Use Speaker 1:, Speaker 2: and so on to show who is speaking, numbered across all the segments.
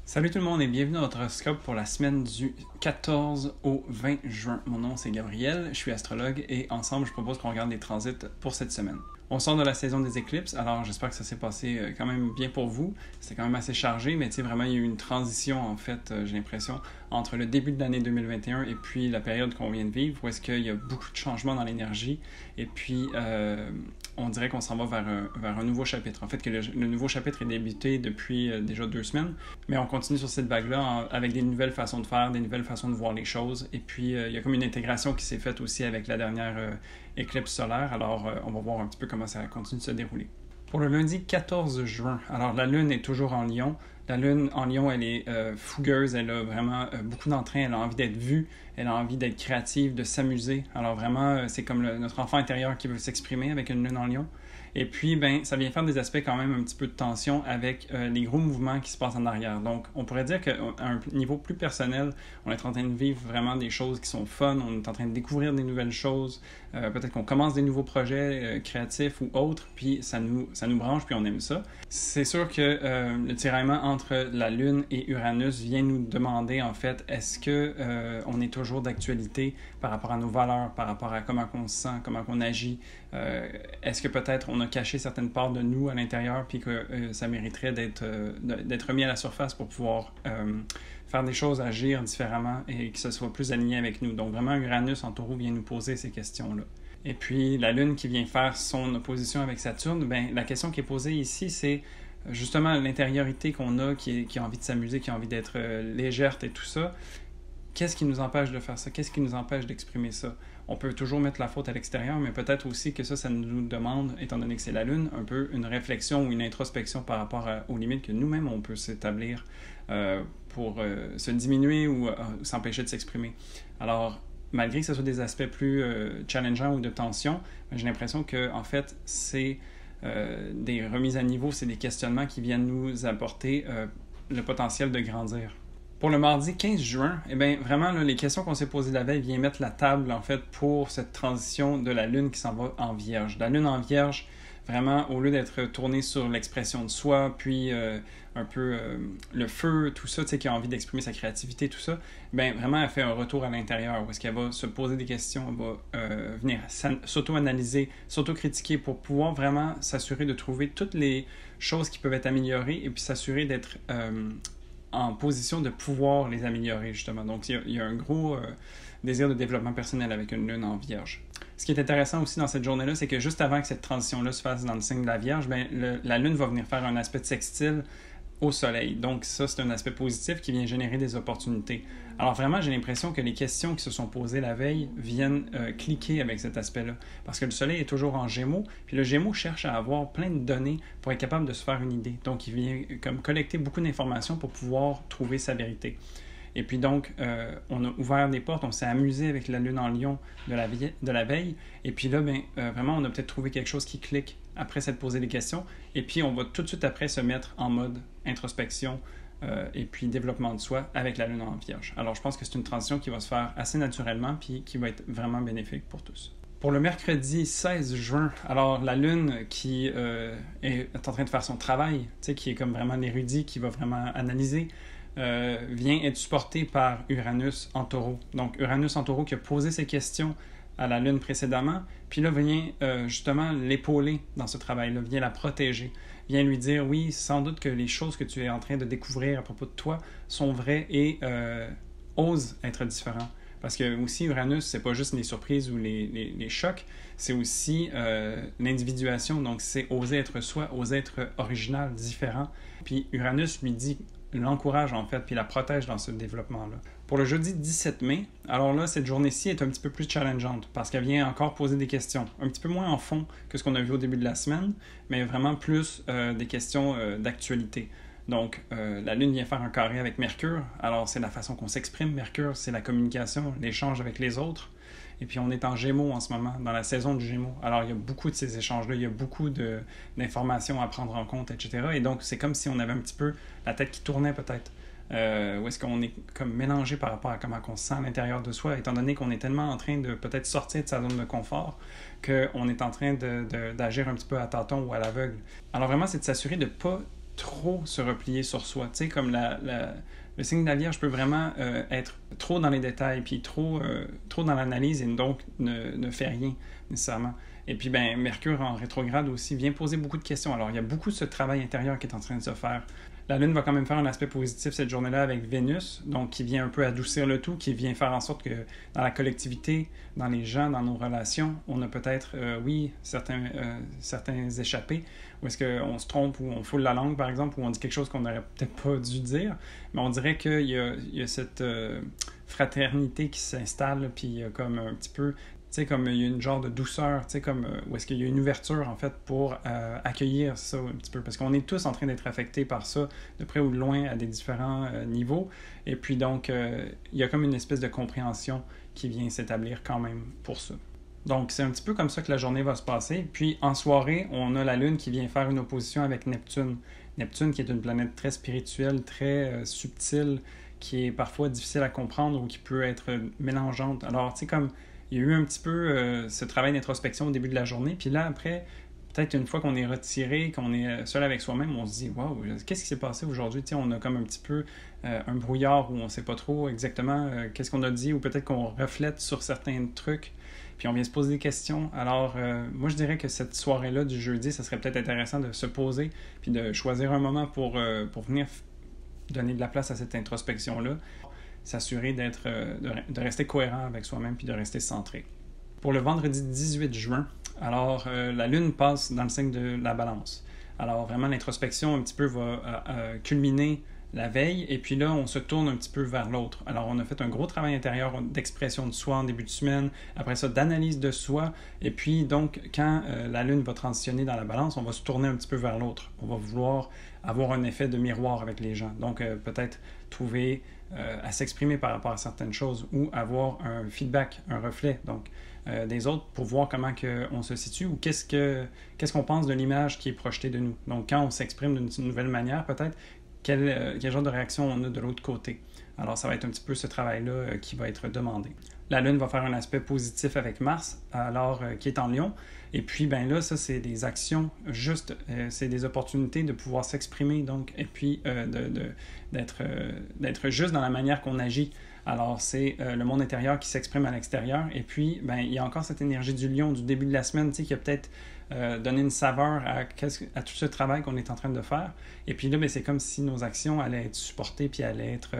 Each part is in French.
Speaker 1: Salut tout le monde et bienvenue dans notre horoscope pour la semaine du 14 au 20 juin. Mon nom c'est Gabriel, je suis astrologue et ensemble je propose qu'on regarde les transits pour cette semaine. On sort de la saison des éclipses, alors j'espère que ça s'est passé quand même bien pour vous. C'était quand même assez chargé, mais tu sais, vraiment il y a eu une transition en fait, j'ai l'impression, entre le début de l'année 2021 et puis la période qu'on vient de vivre, où est-ce qu'il y a beaucoup de changements dans l'énergie et puis on dirait qu'on s'en va vers un nouveau chapitre. En fait, que le nouveau chapitre est débuté depuis déjà 2 semaines, mais on continue sur cette vague-là avec des nouvelles façons de faire, des nouvelles façons de voir les choses. Et puis, il y a comme une intégration qui s'est faite aussi avec la dernière éclipse solaire. Alors, on va voir un petit peu comment ça continue de se dérouler. Pour le lundi 14 juin, alors la Lune est toujours en Lion. La Lune en Lion, elle est fougueuse, elle a vraiment beaucoup d'entrain, elle a envie d'être vue, elle a envie d'être créative, de s'amuser. Alors vraiment, c'est comme notre enfant intérieur qui veut s'exprimer avec une Lune en Lion. Et puis, ben, ça vient faire des aspects quand même un petit peu de tension avec les gros mouvements qui se passent en arrière. Donc, on pourrait dire qu'à un niveau plus personnel, on est en train de vivre vraiment des choses qui sont fun, on est en train de découvrir des nouvelles choses, peut-être qu'on commence des nouveaux projets créatifs ou autres, puis ça nous branche, puis on aime ça. C'est sûr que le tiraillement entre la Lune et Uranus vient nous demander, en fait, est-ce que on est toujours d'actualité par rapport à nos valeurs, par rapport à comment on se sent, comment on agit, est-ce que peut-être on a caché certaines parts de nous à l'intérieur puis que ça mériterait d'être remis à la surface pour pouvoir faire des choses, agir différemment et que ce soit plus aligné avec nous. Donc vraiment, Uranus en taureau vient nous poser ces questions-là. Et puis la Lune qui vient faire son opposition avec Saturne, ben, la question qui est posée ici, c'est justement l'intériorité qu'on a, qui a envie de s'amuser, qui a envie d'être légère et tout ça. Qu'est-ce qui nous empêche de faire ça? Qu'est-ce qui nous empêche d'exprimer ça? On peut toujours mettre la faute à l'extérieur, mais peut-être aussi que ça nous demande, étant donné que c'est la Lune, un peu une réflexion ou une introspection par rapport aux limites que nous-mêmes on peut s'établir pour se diminuer ou s'empêcher de s'exprimer. Alors, malgré que ce soit des aspects plus challengeants ou de tension, j'ai l'impression que en fait, c'est des remises à niveau, c'est des questionnements qui viennent nous apporter le potentiel de grandir. Pour le mardi 15 juin, eh bien, vraiment, là, les questions qu'on s'est posées la veille viennent mettre la table, en fait, pour cette transition de la Lune qui s'en va en Vierge. La Lune en Vierge, vraiment, au lieu d'être tournée sur l'expression de soi, puis un peu le feu, tout ça, tu sais, qui a envie d'exprimer sa créativité, tout ça, bien, vraiment, elle fait un retour à l'intérieur, où est-ce qu'elle va se poser des questions, elle va venir s'auto-analyser, s'auto-critiquer pour pouvoir vraiment s'assurer de trouver toutes les choses qui peuvent être améliorées et puis s'assurer d'être en position de pouvoir les améliorer, justement. Donc, il y a un gros désir de développement personnel avec une Lune en Vierge. Ce qui est intéressant aussi dans cette journée-là, c'est que juste avant que cette transition-là se fasse dans le signe de la Vierge, bien, la Lune va venir faire un aspect de sextile au Soleil. Donc ça, c'est un aspect positif qui vient générer des opportunités. Alors vraiment, j'ai l'impression que les questions qui se sont posées la veille viennent cliquer avec cet aspect-là. Parce que le Soleil est toujours en Gémeaux, puis le Gémeaux cherche à avoir plein de données pour être capable de se faire une idée. Donc il vient comme collecter beaucoup d'informations pour pouvoir trouver sa vérité. Et puis donc, on a ouvert des portes, on s'est amusé avec la Lune en Lion de la veille. Et puis là, ben, vraiment, on a peut-être trouvé quelque chose qui clique après s'être posé des questions. Et puis, on va tout de suite après se mettre en mode introspection et puis développement de soi avec la Lune en Vierge. Alors, je pense que c'est une transition qui va se faire assez naturellement puis qui va être vraiment bénéfique pour tous. Pour le mercredi 16 juin, alors la Lune qui est en train de faire son travail, tu sais, qui est comme vraiment l'érudit, qui va vraiment analyser, vient être supporté par Uranus en taureau. Donc Uranus en taureau qui a posé ses questions à la Lune précédemment, puis là vient justement l'épauler dans ce travail-là, vient la protéger, vient lui dire oui, sans doute que les choses que tu es en train de découvrir à propos de toi sont vraies et ose être différent. Parce que aussi Uranus, c'est pas juste les surprises ou les chocs, c'est aussi l'individuation, donc c'est oser être soi, oser être original, différent. Puis Uranus lui dit l'encourage en fait, puis la protège dans ce développement-là. Pour le jeudi 17 mai, alors là, cette journée-ci est un petit peu plus challengeante parce qu'elle vient encore poser des questions, un petit peu moins en fond que ce qu'on a vu au début de la semaine, mais vraiment plus des questions d'actualité. Donc, la Lune vient faire un carré avec Mercure, alors c'est la façon qu'on s'exprime. Mercure, c'est la communication, l'échange avec les autres. Et puis, on est en Gémeaux en ce moment, dans la saison du Gémeaux. Alors, il y a beaucoup de ces échanges-là, il y a beaucoup d'informations à prendre en compte, etc. Et donc, c'est comme si on avait un petit peu la tête qui tournait peut-être. Où est-ce qu'on est comme mélangé par rapport à comment on se sent à l'intérieur de soi, étant donné qu'on est tellement en train de peut-être sortir de sa zone de confort qu'on est en train d'agir un petit peu à tâtons ou à l'aveugle. Alors vraiment, c'est de s'assurer de ne pas trop se replier sur soi. Tu sais, comme le signe de la Vierge peut vraiment être trop dans les détails, puis trop dans l'analyse, et donc ne fait rien nécessairement. Et puis, ben, Mercure en rétrograde aussi vient poser beaucoup de questions. Alors, il y a beaucoup de ce travail intérieur qui est en train de se faire. La Lune va quand même faire un aspect positif cette journée-là avec Vénus, donc qui vient un peu adoucir le tout, qui vient faire en sorte que dans la collectivité, dans les gens, dans nos relations, on a peut-être, oui, certains échappés, où est-ce qu'on se trompe, ou on foule la langue, par exemple, ou on dit quelque chose qu'on n'aurait peut-être pas dû dire, mais on dirait qu'il y a cette fraternité qui s'installe, puis il y a comme un petit peu... Tu sais, comme il y a une genre de douceur, tu sais, comme où est-ce qu'il y a une ouverture, en fait, pour accueillir ça un petit peu. Parce qu'on est tous en train d'être affectés par ça, de près ou de loin, à des différents niveaux. Et puis donc, il y a comme une espèce de compréhension qui vient s'établir quand même pour ça. Donc, c'est un petit peu comme ça que la journée va se passer. Puis, en soirée, on a la Lune qui vient faire une opposition avec Neptune. Neptune, qui est une planète très spirituelle, très subtile, qui est parfois difficile à comprendre ou qui peut être mélangeante. Alors, tu sais, comme... Il y a eu un petit peu ce travail d'introspection au début de la journée. Puis là, après, peut-être une fois qu'on est retiré, qu'on est seul avec soi-même, on se dit « Wow, qu'est-ce qui s'est passé aujourd'hui? » Tu sais, on a comme un petit peu un brouillard où on ne sait pas trop exactement qu'est-ce qu'on a dit, ou peut-être qu'on reflète sur certains trucs. Puis on vient se poser des questions. Alors, moi, je dirais que cette soirée-là du jeudi, ça serait peut-être intéressant de se poser puis de choisir un moment pour venir donner de la place à cette introspection-là. S'assurer de rester cohérent avec soi-même puis de rester centré. Pour le vendredi 18 juin, alors la Lune passe dans le signe de la Balance. Alors vraiment, l'introspection un petit peu va culminer la veille, et puis là, on se tourne un petit peu vers l'autre. Alors, on a fait un gros travail intérieur d'expression de soi en début de semaine, après ça, d'analyse de soi, et puis donc, quand la Lune va transitionner dans la Balance, on va se tourner un petit peu vers l'autre. On va vouloir avoir un effet de miroir avec les gens. Donc, peut-être trouver à s'exprimer par rapport à certaines choses, ou avoir un feedback, un reflet, donc des autres, pour voir comment on se situe, ou qu'est-ce qu'on pense de l'image qui est projetée de nous. Donc, quand on s'exprime d'une nouvelle manière, peut-être, quel genre de réaction on a de l'autre côté. Alors, ça va être un petit peu ce travail-là qui va être demandé. La Lune va faire un aspect positif avec Mars, alors qui est en Lion. Et puis, ben là, ça, c'est des actions justes. C'est des opportunités de pouvoir s'exprimer, donc, et puis d'être juste dans la manière qu'on agit. Alors, c'est le monde intérieur qui s'exprime à l'extérieur. Et puis, ben, il y a encore cette énergie du Lion du début de la semaine, tu sais, qui a peut-être donné une saveur à tout ce travail qu'on est en train de faire. Et puis là, ben, c'est comme si nos actions allaient être supportées puis allaient être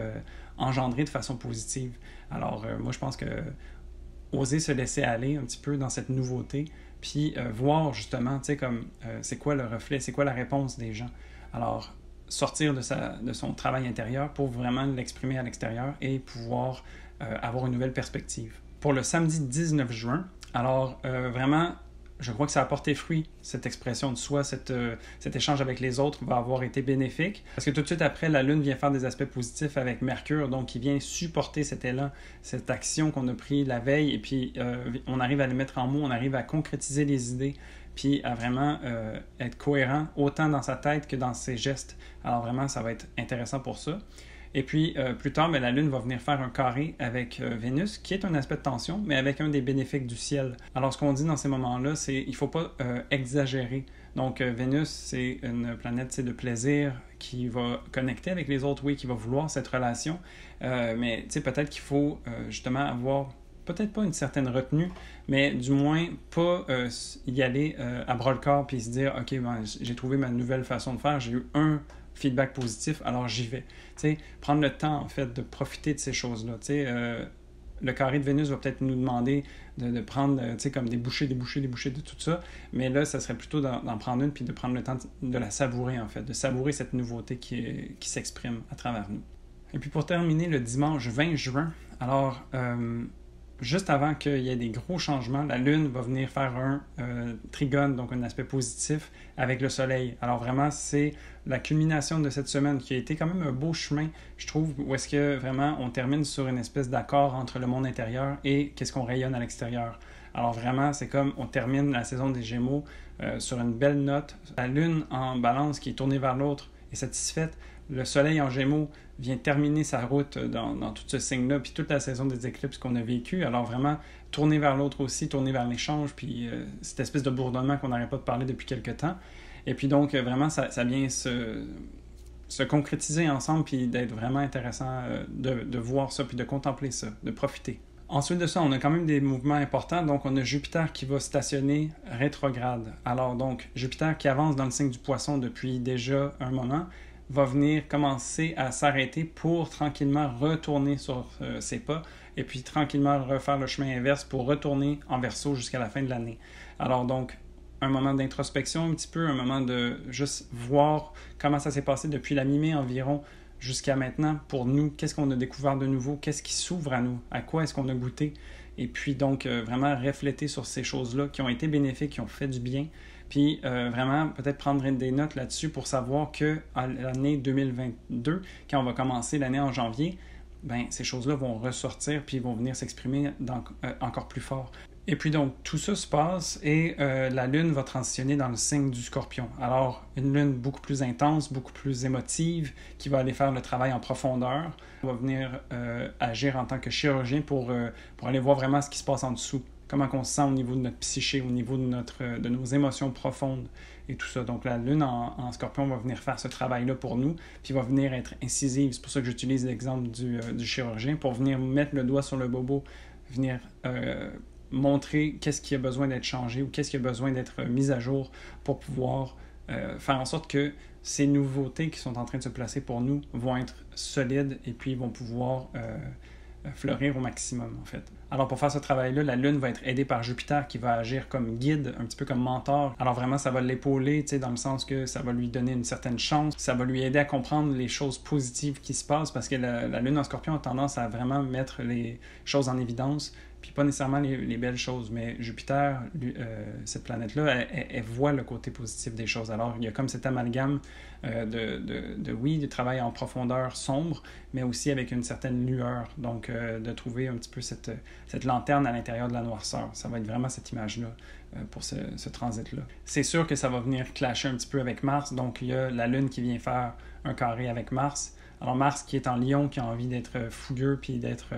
Speaker 1: engendrées de façon positive. Alors, moi, je pense que oser se laisser aller un petit peu dans cette nouveauté, puis voir justement, tu sais, comme c'est quoi le reflet, c'est quoi la réponse des gens. Alors, sortir de son travail intérieur pour vraiment l'exprimer à l'extérieur et pouvoir avoir une nouvelle perspective. Pour le samedi 19 juin, alors vraiment, je crois que ça a porté fruit, cette expression de soi, cet échange avec les autres va avoir été bénéfique. Parce que tout de suite après, la Lune vient faire des aspects positifs avec Mercure, donc qui vient supporter cet élan, cette action qu'on a pris la veille, et puis on arrive à les mettre en mots, on arrive à concrétiser les idées, puis à vraiment être cohérent, autant dans sa tête que dans ses gestes. Alors vraiment, ça va être intéressant pour ça. Et puis, plus tard, la Lune va venir faire un carré avec Vénus, qui est un aspect de tension, mais avec un des bénéfiques du ciel. Alors, ce qu'on dit dans ces moments-là, c'est qu'il ne faut pas exagérer. Donc, Vénus, c'est une planète de plaisir qui va connecter avec les autres, oui, qui va vouloir cette relation. Mais, tu sais, peut-être qu'il faut justement avoir, peut-être pas une certaine retenue, mais du moins pas y aller à bras-le-corps puis se dire « Ok, ben, j'ai trouvé ma nouvelle façon de faire, j'ai eu un feedback positif, alors j'y vais. » Tu sais, prendre le temps, en fait, de profiter de ces choses-là. Tu sais, le carré de Vénus va peut-être nous demander de prendre, tu sais, comme des bouchées de tout ça, mais là, ça serait plutôt d'en prendre une puis de prendre le temps de la savourer, en fait, de savourer cette nouveauté qui s'exprime à travers nous. Et puis, pour terminer, le dimanche 20 juin, alors... juste avant qu'il y ait des gros changements, la Lune va venir faire un trigone, donc un aspect positif, avec le Soleil. Alors vraiment, c'est la culmination de cette semaine qui a été quand même un beau chemin, je trouve, où est-ce que vraiment on termine sur une espèce d'accord entre le monde intérieur et qu'est-ce qu'on rayonne à l'extérieur. Alors vraiment, c'est comme on termine la saison des Gémeaux sur une belle note. La Lune en Balance qui est tournée vers l'autre est satisfaite. Le Soleil en Gémeaux vient terminer sa route dans tout ce signe-là, puis toute la saison des éclipses qu'on a vécu. Alors vraiment, tourner vers l'autre aussi, tourner vers l'échange, puis cette espèce de bourdonnement qu'on n'arrête pas de parler depuis quelque temps. Et puis donc, vraiment, ça vient se concrétiser ensemble, puis d'être vraiment intéressant de voir ça, puis de contempler ça, de profiter. Ensuite de ça, on a quand même des mouvements importants. Donc, on a Jupiter qui va stationner rétrograde. Alors, donc, Jupiter qui avance dans le signe du Poisson depuis déjà un moment, va venir commencer à s'arrêter pour tranquillement retourner sur ses pas et puis tranquillement refaire le chemin inverse pour retourner en Verseau jusqu'à la fin de l'année. Alors, donc, un moment d'introspection un petit peu, un moment de juste voir comment ça s'est passé depuis la mi-mai environ jusqu'à maintenant pour nous, qu'est-ce qu'on a découvert de nouveau, qu'est-ce qui s'ouvre à nous, à quoi est-ce qu'on a goûté, et puis donc vraiment refléter sur ces choses-là qui ont été bénéfiques, qui ont fait du bien, puis vraiment peut-être prendre des notes là-dessus pour savoir que à l'année 2022, quand on va commencer l'année en janvier, ben ces choses-là vont ressortir puis vont venir s'exprimer encore plus fort. Et puis donc, tout ça se passe et la Lune va transitionner dans le signe du Scorpion. Alors, une Lune beaucoup plus intense, beaucoup plus émotive, qui va aller faire le travail en profondeur, va venir agir en tant que chirurgien pour aller voir vraiment ce qui se passe en dessous, comment on se sent au niveau de notre psyché, au niveau de nos émotions profondes et tout ça. Donc, la Lune en Scorpion va venir faire ce travail-là pour nous, puis va venir être incisive. C'est pour ça que j'utilise l'exemple du chirurgien, pour venir mettre le doigt sur le bobo, venir montrer qu'est-ce qui a besoin d'être changé ou qu'est-ce qui a besoin d'être mis à jour pour pouvoir faire en sorte que ces nouveautés qui sont en train de se placer pour nous vont être solides et puis vont pouvoir fleurir au maximum, en fait. Alors, pour faire ce travail-là, la Lune va être aidée par Jupiter qui va agir comme guide, un petit peu comme mentor. Alors, vraiment, ça va l'épauler, tu sais, dans le sens que ça va lui donner une certaine chance. Ça va lui aider à comprendre les choses positives qui se passent parce que la Lune en Scorpion a tendance à vraiment mettre les choses en évidence, puis pas nécessairement les belles choses, mais Jupiter, cette planète-là, elle voit le côté positif des choses. Alors, il y a comme cet amalgame de travail en profondeur sombre, mais aussi avec une certaine lueur. Donc, de trouver un petit peu cette lanterne à l'intérieur de la noirceur. Ça va être vraiment cette image-là pour ce transit-là. C'est sûr que ça va venir clasher un petit peu avec Mars. Donc, il y a la Lune qui vient faire un carré avec Mars. Alors, Mars qui est en Lion, qui a envie d'être fougueux, puis d'être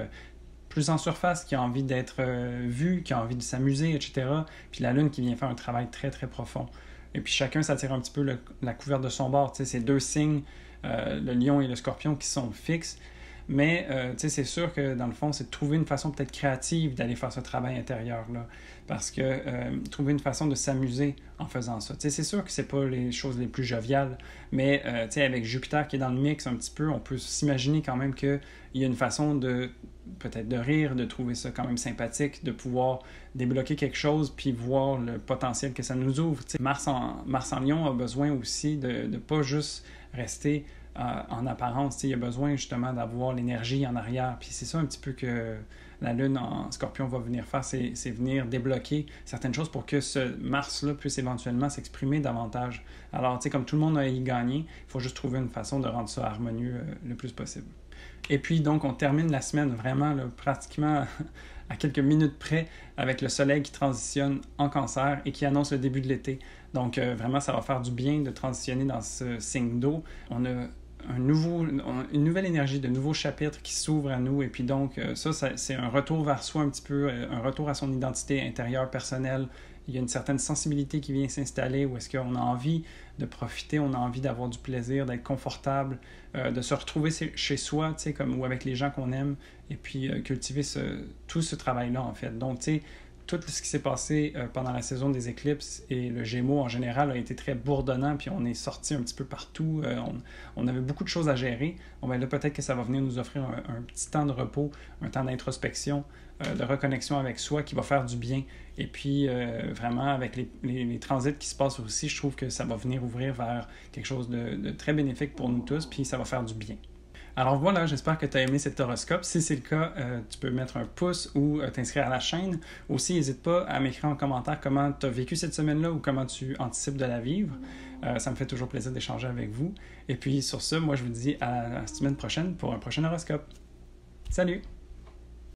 Speaker 1: plus en surface, qui a envie d'être vu, qui a envie de s'amuser, etc. Puis la Lune qui vient faire un travail très, très profond. Et puis chacun s'attire un petit peu la couverte de son bord. Tu sais, c'est deux signes, le Lion et le Scorpion, qui sont fixes. Mais tu sais, c'est sûr que dans le fond, c'est de trouver une façon peut-être créative d'aller faire ce travail intérieur-là. Parce que trouver une façon de s'amuser en faisant ça. Tu sais, c'est sûr que c'est pas les choses les plus joviales, mais tu sais, avec Jupiter qui est dans le mix un petit peu, on peut s'imaginer quand même qu'il y a une façon peut-être de rire, de trouver ça quand même sympathique, de pouvoir débloquer quelque chose puis voir le potentiel que ça nous ouvre. Tu sais, Mars en Lion a besoin aussi de ne pas juste rester en apparence. Tu sais, il a besoin justement d'avoir l'énergie en arrière. Puis c'est ça un petit peu que la Lune en Scorpion va venir faire, c'est venir débloquer certaines choses pour que ce Mars-là puisse éventuellement s'exprimer davantage. Alors, tu sais, comme tout le monde a y gagné, il faut juste trouver une façon de rendre ça harmonieux le plus possible. Et puis, donc, on termine la semaine vraiment là, pratiquement à quelques minutes près avec le Soleil qui transitionne en Cancer et qui annonce le début de l'été. Donc, vraiment, ça va faire du bien de transitionner dans ce signe d'eau. On a une nouvelle énergie, de nouveaux chapitres qui s'ouvrent à nous. Et puis donc, ça c'est un retour vers soi un petit peu, un retour à son identité intérieure, personnelle. Il y a une certaine sensibilité qui vient s'installer où est-ce qu'on a envie de profiter, on a envie d'avoir du plaisir, d'être confortable, de se retrouver chez soi, tu sais, ou avec les gens qu'on aime, et puis cultiver tout ce travail-là, en fait. Donc, tu sais, tout ce qui s'est passé pendant la saison des éclipses et le Gémeaux en général a été très bourdonnant, puis on est sorti un petit peu partout. On avait beaucoup de choses à gérer. Bon, ben là, peut-être que ça va venir nous offrir un petit temps de repos, un temps d'introspection, de reconnexion avec soi qui va faire du bien. Et puis, vraiment, avec les transits qui se passent aussi, je trouve que ça va venir ouvrir vers quelque chose de très bénéfique pour nous tous, puis ça va faire du bien. Alors voilà, j'espère que tu as aimé cet horoscope. Si c'est le cas, tu peux mettre un pouce ou t'inscrire à la chaîne. Aussi, n'hésite pas à m'écrire en commentaire comment tu as vécu cette semaine-là ou comment tu anticipes de la vivre. Ça me fait toujours plaisir d'échanger avec vous. Et puis sur ce, moi je vous dis à la semaine prochaine pour un prochain horoscope. Salut!